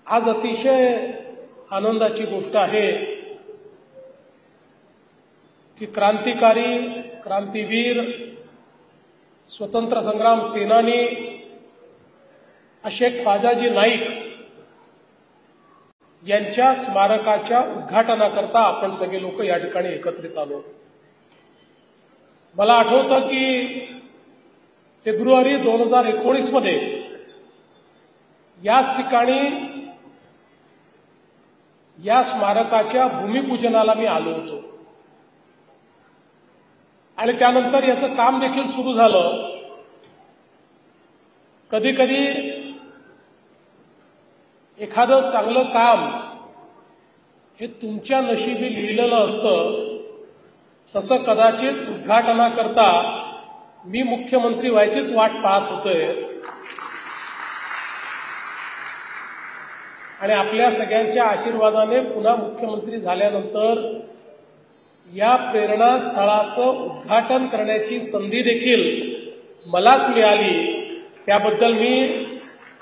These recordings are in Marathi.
आज अतिशय आनंदाची गोष्ट आहे की क्रांतिकारी, क्रांतीवीर, स्वतंत्र संग्राम सेनानी असे ख्वाजाजी नाईक यांच्या स्मारकाच्या उद्घाटनाकरता आपण सगळे लोक या ठिकाणी एकत्रित आलो। मला आठवतं की फेब्रुवारी 2019 मध्ये याच ठिकाणी या स्मारकाच्या भूमिपूजनाला मी आलो होतो आणि त्यानंतर याचं काम देखील सुरू झालं। कधी कधी एखादं चांगलं काम हे तुमच्या नशिबी लिहिलेलं असतं, तसं कदाचित उद्घाटनाकरता मी मुख्यमंत्री व्हायचीच वाट पाहत होतोय आणि आपल्या सगळ्यांच्या आशीर्वादाने पुन्हा मुख्यमंत्री झाल्यानंतर या प्रेरणा स्थळाचं उद्घाटन करण्याची संधी देखील मलाच मिळाली। त्याबद्दल मी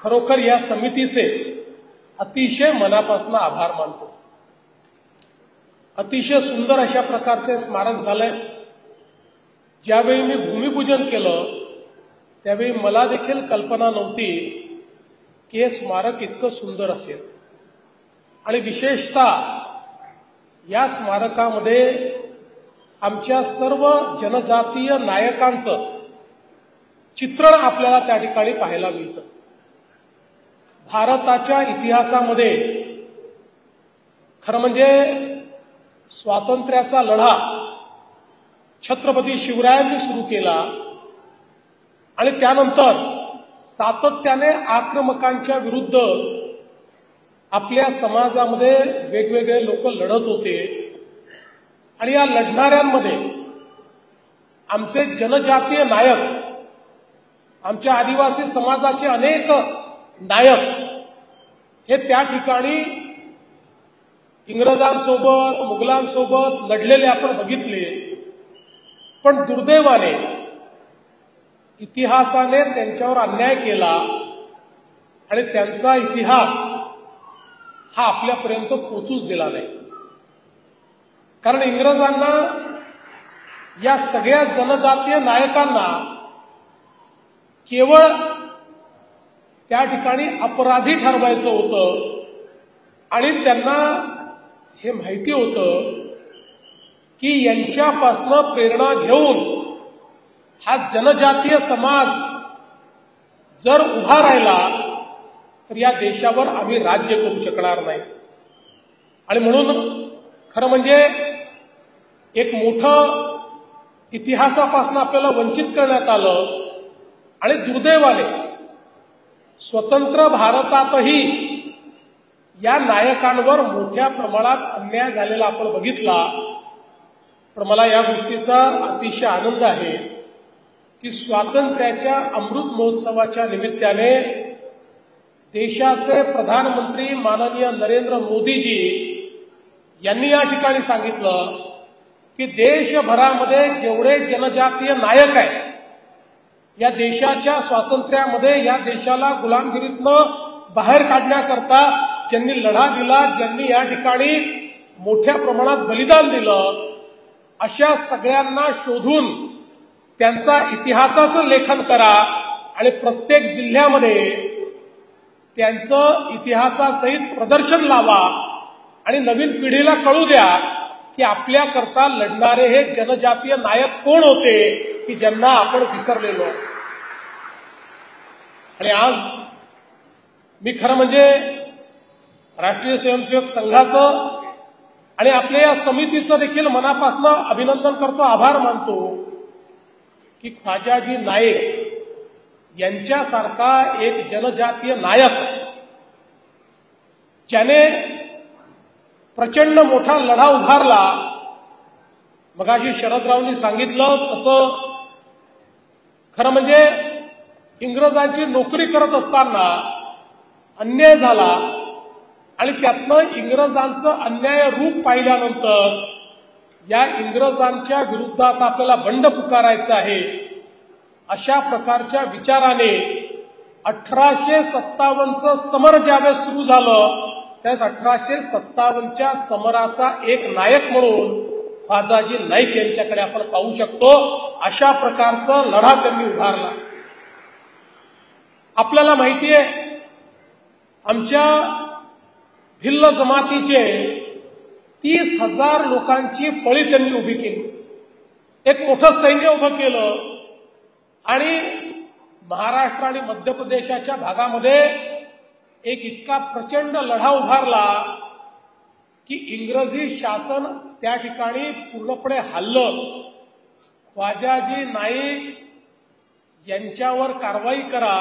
खरोखर या समितीचे अतिशय मनापासून आभार मानतो। अतिशय सुंदर अशा प्रकारचे स्मारक झालंय। ज्यावेळी मी भूमिपूजन केलं त्यावेळी मला देखील कल्पना नव्हती की हे स्मारक इतकं सुंदर असेल आणि विशेषतः या स्मारकामध्ये आमच्या सर्व जनजातीय नायकांचं चित्रण आपल्याला त्या ठिकाणी पाहायला मिळतं। भारताच्या इतिहासामध्ये खरं म्हणजे स्वातंत्र्याचा लढा छत्रपती शिवरायांनी सुरू केला आणि त्यानंतर सातत्याने आक्रमकांच्या विरुद्ध आपल्या समाजामध्ये वेगवेगळे लोक लढत होते आणि या लढणाऱ्यांमध्ये आमचे जनजातीय नायक, आमच्या आदिवासी समाजाचे अनेक नायक हे त्या ठिकाणी इंग्रजांसोबत, मुघलांसोबत लढलेले आपण बघितले। पण दुर्दैवाने इतिहासाने त्यांच्यावर अन्याय केला आणि त्यांचा इतिहास हा आपल्यापर्यंत पोचूच दिला नाही। कारण इंग्रजांना या सगळ्या जनजातीय नायकांना केवळ त्या ठिकाणी अपराधी ठरवायचं होतं आणि त्यांना हे माहिती होतं की यांच्यापासून प्रेरणा घेऊन हा जनजातीय समाज जर उभा राहिला तर या देशावर आम्ही राज्य करू शकणार नाही। आणि म्हणून खरं म्हणजे एक मोठं इतिहासापासून आपल्याला वंचित करण्यात आलं आणि दुर्दैवाने स्वतंत्र भारतातही या नायकांवर मोठ्या प्रमाणात अन्याय झालेला आपण बघितला। पण मला या गोष्टीचा अतिशय आनंद आहे की स्वातंत्र्याच्या अमृत महोत्सवाच्या निमित्ताने देशाचे प्रधानमंत्री माननीय नरेंद्र मोदीजी यांनी या ठिकाणी सांगितलं की देशभरामध्ये जेवढे जनजातीय नायक आहेत, या देशाच्या स्वातंत्र्यामध्ये या देशाला गुलामगिरीतनं बाहेर काढण्याकरता ज्यांनी लढा दिला, ज्यांनी या ठिकाणी मोठ्या प्रमाणात बलिदान दिलं, अशा सगळ्यांना शोधून त्यांचा इतिहासाचं लेखन करा आणि प्रत्येक जिल्ह्यामध्ये त्यांचं इतिहासासहित प्रदर्शन लावा आणि नवीन पिढीला कळू द्या की आपल्याकरता लढणारे हे जनजातीय नायक कोण होते की ज्यांना आपण विसरलेलो। आणि आज मी खरं म्हणजे राष्ट्रीय स्वयंसेवक संघाचं आणि आपल्या या समितीचं देखील मनापासून अभिनंदन करतो, आभार मानतो की ख्वाजाजी नाईक यांच्यासारखा एक जनजातीय नायक ज्याने प्रचंड मोठा लढा उभारला। मगाशी शरदरावांनी सांगितलं तसं खरं म्हणजे इंग्रजांची नोकरी करत असताना अन्याय झाला आणि त्यातनं इंग्रजांचं अन्याय रूप पाहिल्यानंतर या इंग्रजांच्या विरुद्धात आपल्याला बंड पुकारायचं आहे, अशा प्रकारच्या विचाराने 1857चं समर ज्यावेळेस सुरू झालं त्यावेळेस 1857च्या समराचा एक नायक म्हणून ख्वाजाजी नाईक यांच्याकडे आपण पाहू शकतो. अशा प्रकारचा लढा त्यांनी उभारला. आपल्याला माहिती आहे आमच्या भिल्ल जमातीचे 30,000 लोकांची फळी त्यांनी उभी केली. एक मोठं सैन्य उभं केलं आणि महाराष्ट्र आणि मध्य प्रदेशाच्या भागामध्ये एक इतका प्रचंड लढा उभारला की इंग्रजी शासन त्या ठिकाणी पूर्णपणे हललं. ख्वाजाजी नाईक यांच्यावर कारवाई करा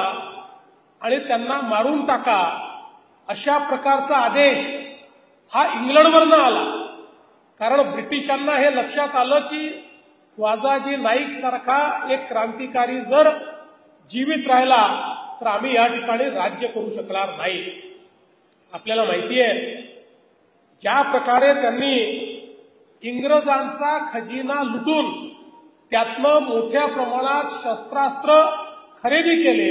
आणि त्यांना मारून टाका अशा प्रकारचा आदेश हा इंग्लंडवरनं आला. कारण ब्रिटिशांना हे लक्षात आलं की ख्वाजाजी नाईक सारखा एक क्रांतिकारी जर जीवित राहिला तर आम्ही या ठिकाणी राज्य करू शकणार नाही. आपल्याला माहिती आहे ज्या प्रकारे त्यांनी इंग्रजांचा खजिना लुटून त्यातनं मोठ्या प्रमाणात शस्त्रास्त्र खरेदी केले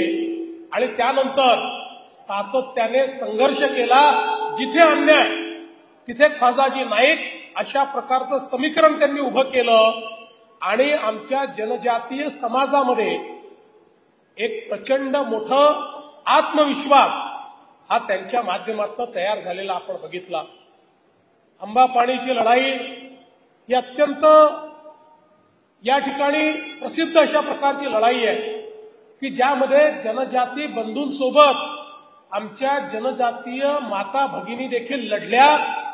आणि त्यानंतर सातत्याने संघर्ष केला. जिथे अन्याय तिथे ख्वाजाजी नाईक अशा प्रकारचं समीकरण त्यांनी उभं केलं आणि आमच्या जनजातीय समाजामध्ये एक प्रचंड मोठं आत्मविश्वास हा त्यांच्या माध्यमातून तयार झालेला आपण बघितला. अंबापाणीची लढाई ही अत्यंत या ठिकाणी प्रसिद्ध अशा प्रकारची लढाई आहे की ज्यामध्ये जनजाती बंधूंसोबत आमच्या जनजातीय माता भगिनी देखील लढल्या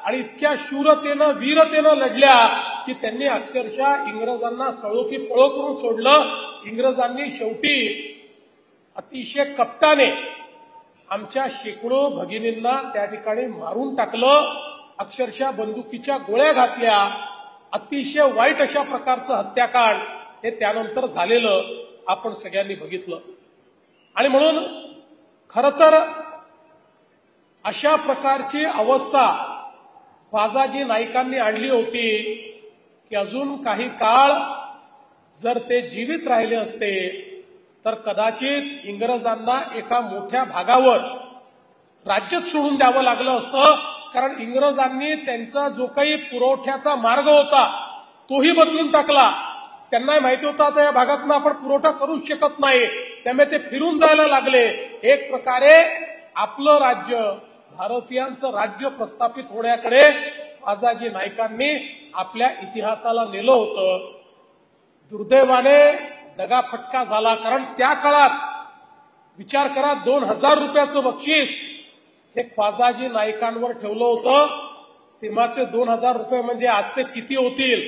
आणि इतक्या शूरतेनं वीरतेनं लढल्या की त्यांनी अक्षरशः इंग्रजांना सळो की पळो करून सोडलं. इंग्रजांनी शेवटी अतिशय कपटाने आमच्या शेकडो भगिनींना त्या ठिकाणी मारून टाकलं. अक्षरशः बंदुकीच्या गोळ्या घातल्या. अतिशय वाईट अशा प्रकारचं हत्याकांड हे त्यानंतर झालेलं आपण सगळ्यांनी बघितलं. आणि म्हणून खरं तर अशा प्रकारची अवस्था ख्वाजाजी नाईकांनी आणली होती की अजून काही काळ जर ते जीवित राहिले असते तर कदाचित इंग्रजांना एका मोठ्या भागावर राज्यच सोडून द्यावं लागलं असतं. कारण इंग्रजांनी त्यांचा जो काही पुरवठ्याचा मार्ग होता तोही बदलून टाकला. त्यांना माहिती होतं आता या भागातून आपण पुरवठा करूच शकत नाही, त्यामुळे ते फिरून जायला लागले. एक प्रकारे आपलं राज्य भारतीयांचं राज्य प्रस्थापित होण्याकडे ख्वाजाजी नाईकांनी आपल्या इतिहासाला नेलं होतं. दुर्दैवाने दगाफटका झाला. कारण त्या काळात विचार करा 2,000 रुपयाचं बक्षीस हे ख्वाजाजी नाईकांवर ठेवलं होतं. तेव्हाचे 2,000 रुपये म्हणजे आजचे किती होतील?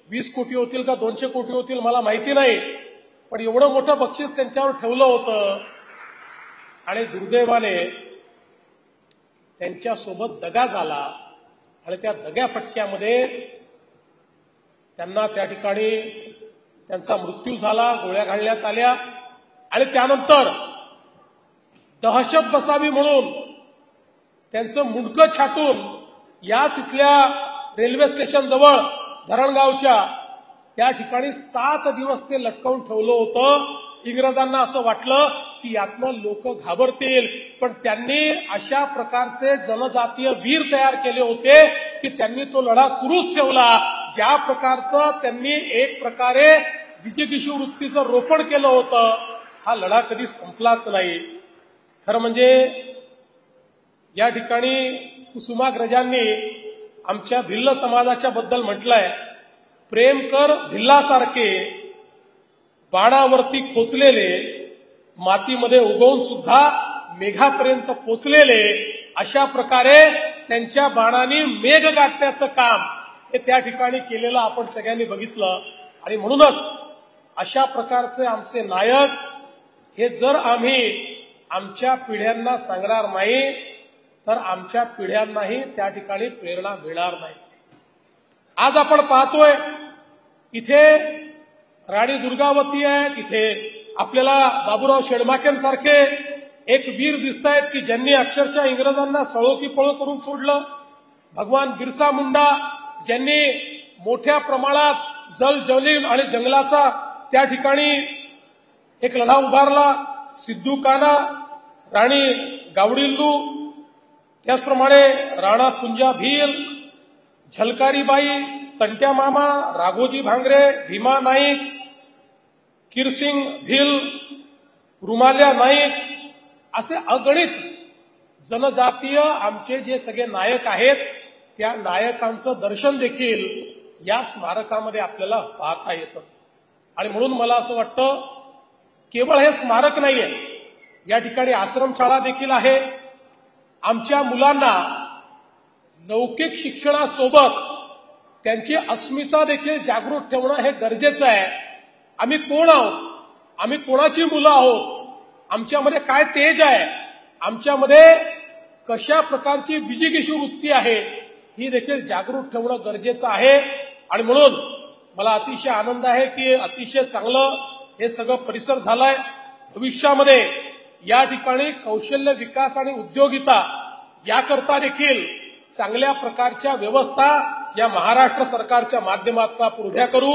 20 कोटी होतील का 200 कोटी होतील मला माहिती नाही, पण एवढं मोठं बक्षीस त्यांच्यावर ठेवलं होतं. आणि दुर्दैवाने त्यांच्यासोबत दगा झाला आणि त्या दगा फटक्यामध्ये त्यांना त्या ठिकाणी त्यांचा मृत्यू झाला. गोळ्या घालण्यात आल्या आणि त्यानंतर दहशत बसावी म्हणून त्यांचं मुंडकं छाटून याच इथल्या रेल्वे स्टेशन जवळ धरणगावच्या त्या ठिकाणी 7 दिवस ते लटकवून ठेवलं होतं. इंग्रजांना असं वाटलं की यातनं लोक घाबरतील, पण त्यांनी अशा प्रकारचे जनजातीय वीर तयार केले होते की त्यांनी तो लढा सुरूच ठेवला. ज्या प्रकारचं त्यांनी एक प्रकारे विजयदिशू वृत्तीचं रोपण केलं होतं हा लढा कधी संपलाच नाही. खरं म्हणजे या ठिकाणी कुसुमाग्रजांनी आमच्या भिल्ल समाजाच्या बद्दल म्हटलंय, प्रेम कर भिल्लासारखे बाणावरती खोचलेले मातीमध्ये उगवून सुद्धा मेघापर्यंत पोचलेले. अशा प्रकारे त्यांच्या बाणाने मेघ गाठण्याचं काम हे त्या ठिकाणी केलेलं आपण सगळ्यांनी बघितलं. आणि म्हणूनच अशा प्रकारचे आमचे नायक हे जर आम्ही आमच्या पिढ्यांना सांगणार नाही तर आमच्या पिढ्यांनाही त्या ठिकाणी प्रेरणा मिळणार नाही. आज आपण पाहतोय इथे राणी दुर्गावती आहे, तिथे आपल्याला बाबूराव शेडमाकेंसारखे एक वीर दिसत आहेत की ज्यांनी अक्षरशः इंग्रजांना सळो की पळो करून सोडलं. भगवान बिरसा मुंडा ज्यांनी मोठ्या प्रमाणात जल जलील आणि जंगलाचा त्या ठिकाणी एक लढा उभारला. सिद्धू कान्हा राणी गावडिल्लू, त्याचप्रमाणे राणा पुंजा भील, झलकारीबाई, तंट्या मामा, राघोजी भांगरे, भीमा नाईक, किरसिंग भील, रुमाल्या नाईक, असे अगणित जनजातीय आमचे जे सगळे नायक आहेत त्या नायकांचं दर्शन देखील या स्मारकामध्ये आपल्याला पाहता येतं. आणि म्हणून मला असं वाटतं केवळ हे स्मारक नाहीये, या ठिकाणी आश्रमशाळा देखील आहे. आमच्या मुलांना लौकिक शिक्षणासोबत त्यांची अस्मिता देखील जागृत ठेवणं हे गरजेचं आहे. आम्ही कोण आहोत, आम्ही कोणाची मुलं आहोत, आमच्यामध्ये काय तेज आहे, आमच्यामध्ये कशा प्रकारची विजिगीषू वृत्ती आहे, ही देखील जागृत ठेवणं गरजेचं आहे. आणि म्हणून मला अतिशय आनंद आहे की अतिशय चांगलं हे सगळं परिसर झालंय. भविष्यामध्ये या ठिकाणी कौशल्य विकास आणि उद्योगिता याकरता देखील चांगल्या प्रकारच्या व्यवस्था या महाराष्ट्र सरकारच्या माध्यमातून आपण उभ्या करू.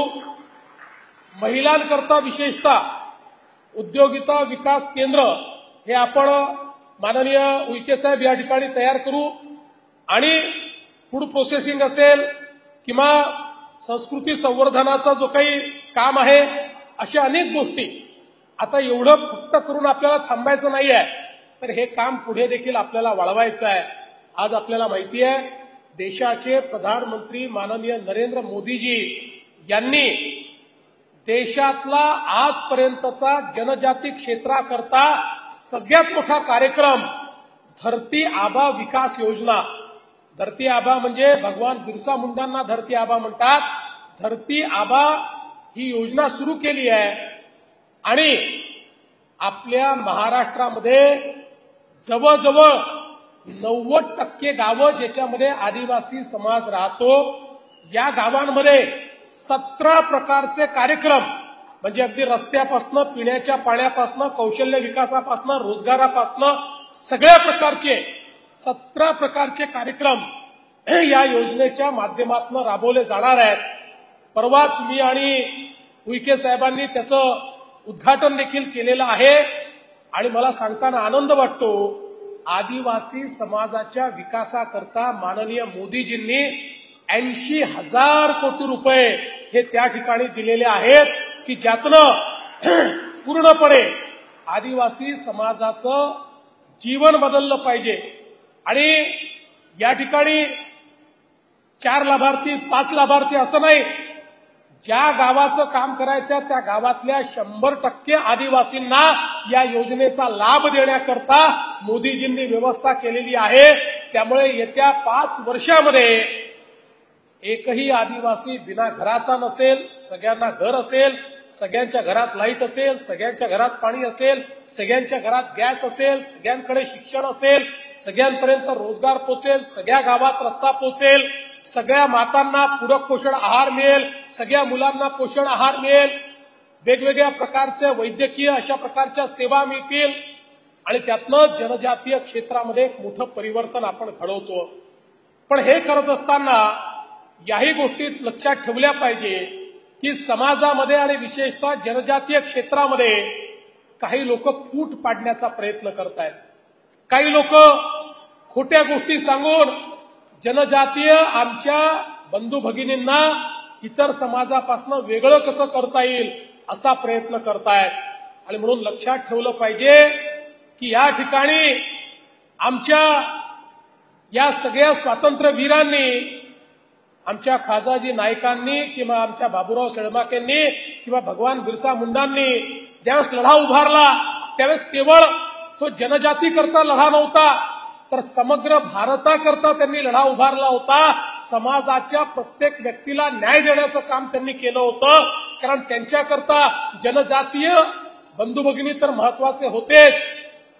महिलांकरता विशेषतः उद्योगिता विकास केंद्र हे आपण माननीय उईके साहेब या ठिकाणी तयार करू. आणि फूड प्रोसेसिंग असेल किंवा संस्कृती संवर्धनाचा जो काही काम आहे, अशा अनेक गोष्टी. आता एवढं फक्त करून आपल्याला थांबायचं नाही आहे, तर हे काम पुढे देखील आपल्याला वाढवायचं आहे. आज आपल्याला माहिती आहे देशाचे प्रधानमंत्री माननीय नरेंद्र मोदीजी यांनी देशातला आजपर्यंतचा जनजाती क्षेत्राकरता सगळ्यात मोठा कार्यक्रम धरती आबा विकास योजना, धरती आबा म्हणजे भगवान बिरसा मुंडांना धरती आबा म्हणतात, धरती आबा ही योजना सुरू केली आहे. आणि आपल्या महाराष्ट्रामध्ये जवळजवळ 90% गावं ज्याच्यामध्ये आदिवासी समाज राहतो, या गावांमध्ये 17 प्रकारचे कार्यक्रम, म्हणजे अगदी रस्त्यापासनं, पिण्याच्या पाण्यापासनं, कौशल्य विकासापासनं, रोजगारापासनं सगळ्या प्रकारचे 17 प्रकारचे कार्यक्रम या योजनेच्या माध्यमातून राबवले जाणार आहेत. परवाच मी आणि उईके साहेबांनी त्याचं उद्घाटन देखील केलेलं आहे. आणि मला सांगताना आनंद वाटतो, आदिवासी समाजाच्या विकासाकरता माननीय मोदीजींनी 80,000 कोटी रुपये हे त्या ठिकाणी दिलेले आहेत की ज्यातनं पूर्णपणे आदिवासी समाजाचं जीवन बदललं पाहिजे. आणि या ठिकाणी 4 लाभार्थी 5 लाभार्थी असं नाही, ज्या गावाचं काम करायचं त्या गावातल्या 100% आदिवासींना या योजनेचा लाभ देण्याकरता मोदीजींनी व्यवस्था केलेली आहे. त्यामुळे येत्या 5 वर्षामध्ये एकही आदिवासी बिना घराचा नसेल, सगळ्यांना घर असेल, सगळ्यांच्या घरात लाईट असेल, सगळ्यांच्या घरात पाणी असेल, सगळ्यांच्या घरात गॅस असेल, सगळ्यांकडे शिक्षण असेल, सगळ्यांपर्यंत रोजगार पोचेल, सगळ्या गावात रस्ता पोचेल, सगळ्या मातांना पूरक पोषण आहार मिळेल, सगळ्या मुलांना पोषण आहार मिळेल, वेगवेगळ्या प्रकारचे वैद्यकीय अशा प्रकारच्या सेवा मिळतील. आणि त्यातनं जनजातीय क्षेत्रामध्ये एक मोठं परिवर्तन आपण घडवतो. पण हे करत असताना याही गोष्टीत लक्षात ठेवल्या पाहिजे की समाजामध्ये आणि विशेषतः जनजातीय क्षेत्रामध्ये काही लोक फूट पाडण्याचा प्रयत्न करतायत. काही लोक खोट्या गोष्टी सांगून जनजातीय आमच्या बंधू भगिनींना इतर समाजापासून वेगळं कसं करता येईल असा प्रयत्न करतायत. आणि म्हणून लक्षात ठेवलं पाहिजे की या ठिकाणी आमच्या या सगळ्या स्वातंत्र्यवीरांनी, आमच्या खाजाजी नाईकांनी किंवा आमच्या बाबूराव सेळमाकेंनी किंवा भगवान बिरसा मुंडांनी ज्यावेळेस लढा उभारला त्यावेळेस केवळ तो जनजातीकरता लढा नव्हता, तर समग्र भारताकरता त्यांनी लढा उभारला होता. समाजाच्या प्रत्येक व्यक्तीला न्याय देण्याचं काम त्यांनी केलं होतं. कारण त्यांच्याकरता जनजातीय बंधू भगिनी तर महत्वाचे होतेच,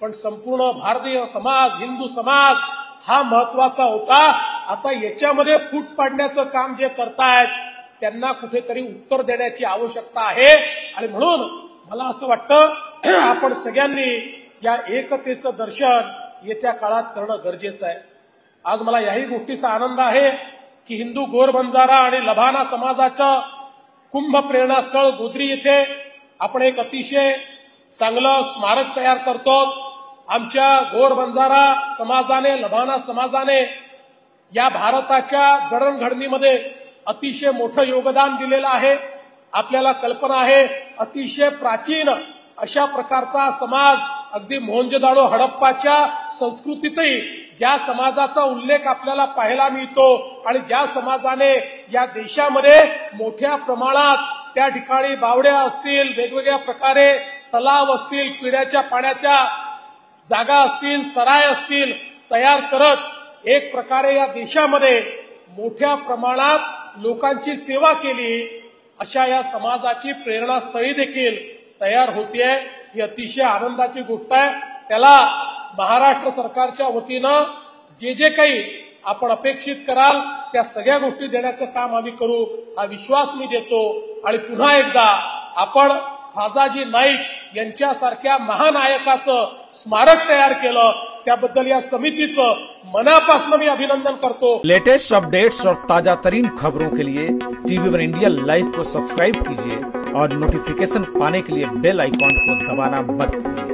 पण संपूर्ण भारतीय समाज, हिंदू समाज हा महत्वाचा होता. आता याच्यामध्ये फूट पाडण्याचं काम जे करतायत त्यांना कुठेतरी उत्तर देण्याची आवश्यकता आहे. आणि म्हणून मला असं वाटतं आपण सगळ्यांनी या एकतेचं दर्शन येत्या काळात करणं गरजेचं आहे. आज मला याही गोष्टीचा आनंद आहे की हिंदू गोर बंजारा आणि लभाना समाजाचं कुंभ प्रेरणास्थळ गोद्री येथे आपण एक अतिशय चांगलं स्मारक तयार करतो. आमच्या गोर बंजारा समाजाने, लबाना समाजाने या भारताच्या जडणघडणीमध्ये अतिशय मोठं योगदान दिलेलं आहे. आपल्याला कल्पना आहे, अतिशय प्राचीन अशा प्रकारचा समाज, अगदी मोहनजोदाडो हडप्पाच्या संस्कृतीतही ज्या समाजाचा उल्लेख आपल्याला पाहायला मिळतो आणि ज्या समाजाने या देशामध्ये मोठ्या प्रमाणात त्या ठिकाणी बावड्या असतील, वेगवेगळ्या प्रकारे तलाव असतील, पिण्याच्या पाण्याच्या जागा असतील, सराय असतील तयार करत एक प्रकारे या देशामध्ये मोठ्या प्रमाणात लोकांची सेवा केली, अशा या समाजाची प्रेरणास्थळी देखील तयार होतीये. ही अतिशय आनंदाची गोष्ट आहे. त्याला महाराष्ट्र सरकारच्या वतीनं जे काही आपण अपेक्षित कराल त्या सगळ्या गोष्टी देण्याचं काम आम्ही करू, हा विश्वास मी देतो. आणि पुन्हा एकदा आपण खाजाजी नाईक यांच्यासारख्या महानायकाचं स्मारक तयार केलं, त्याबद्दल या समितीचं मनापासून मी अभिनंदन करतो. लेटेस्ट अपडेट्स और ताजा तरीन खबरों के लिए TV1 इंडिया लाइव को सब्सक्राइब कीजिए और नोटिफिकेशन पाने के लिए बेल आइकॉन को दबाना मत भूलिए.